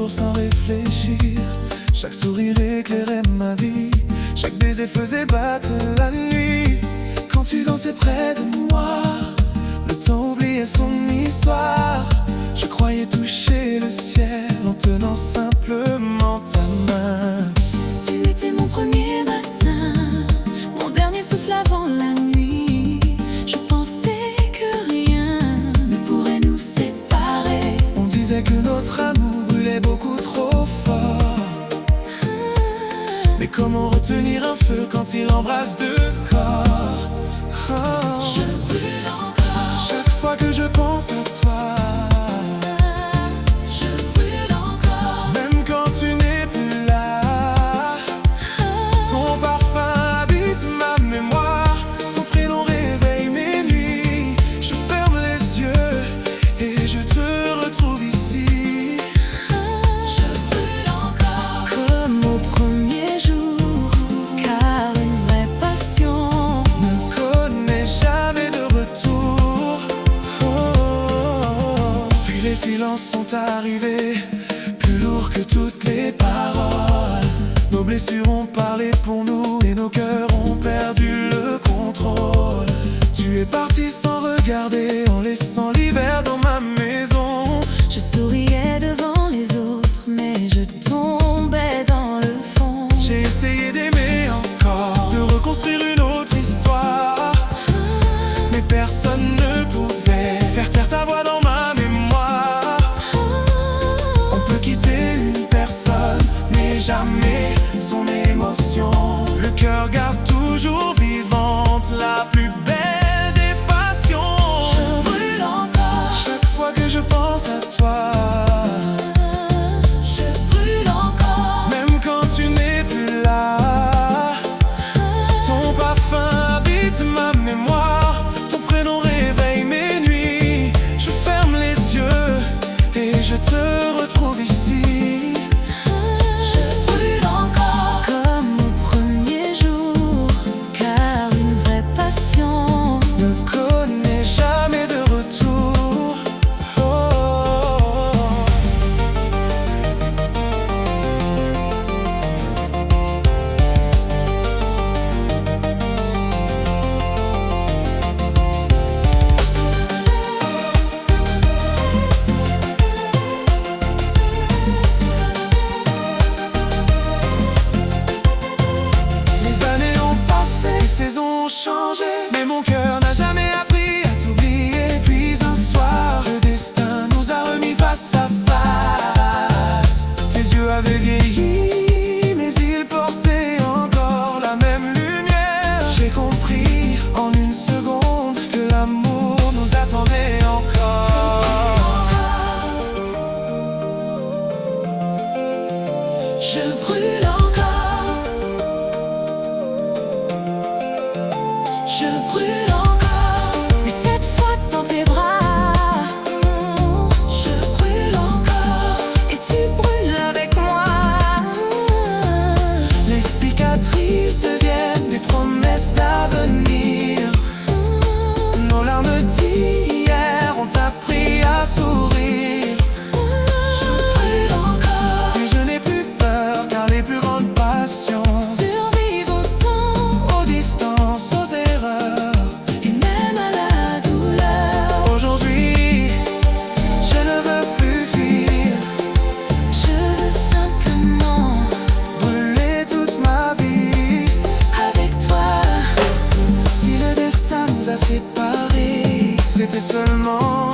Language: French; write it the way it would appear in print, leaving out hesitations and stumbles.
jours sans réfléchir. Chaque sourire éclairait ma vie, chaque baiser faisait battre la nuit. Quand tu dansais près de moi, le temps oubliait son histoire. Je croyais toucher le ciel en tenant simplement ta main. Tu étais mon premier matin, mon dernier souffle avant la nuit. Je pensais que rien ne pourrait nous séparer. On disait que notre amour brûlait beaucoup trop fort. Mais comment retenir un feu quand il embrasse deux corps? Je brûle encore Chaque fois que je pense à toi. Je brûle encore Même quand tu n'es plus là. Ton parfum habite ma mémoire, ton prénom réveille mes nuits. Je ferme les yeux et je te retrouve ici. Je brûle encore comme au premier jour, car une vraie passion Ne connais jamais de retour. Puis les silences sont arrivés, plus lourds que toutes les paroles. Nos blessures ont parlé pour nous et nos cœurs ont perdu le contrôle. Tu es parti sans regarder, en laissant l'hiver dans ma maison. Je souriais devant les autres, mais je tombais dans le fond. J'ai essayé d'aimer encore, de reconstruire une autre histoire, mais personne ne pouvait faire taire ta voix dans ma mémoire. On peut quitter une personne, mais jamais son émotion. Le cœur garde toujours vivante la plus belle des passions. Je brûle encore Chaque fois que je pense à toi. Je brûle encore Même quand tu n'es plus là. Ton parfum habite ma mémoire, ton prénom réveille mes nuits. Je ferme les yeux et je te retrouve ici. Je brûle encore comme au premier jour, car une vraie passion Ne connais jamais de retour. Les années ont passé, les saisons ont changé, mais mon cœur n'a jamais appris à t'oublier. Puis un soir, le destin nous a remis face à face. Tes yeux avaient vieilli, mais ils portaient encore la même lumière. J'ai compris en une seconde que l'amour nous attendait encore. Je brûle encore. Je brûle encore, mais cette fois dans tes bras. Je brûle encore, et tu brûles avec moi. Les cicatrices deviennent des promesses d'avenir. Nos larmes d'hier ont appris à sourire. Je brûle encore, Et je n'ai plus peur, car les plus grandes passions survivre au temps aux distances, aux erreurs. et même à la douleur. Aujourd'hui, je ne veux plus fuir, Je veux simplement brûler toute ma vie avec toi. Si le destin nous a séparés, c'était seulement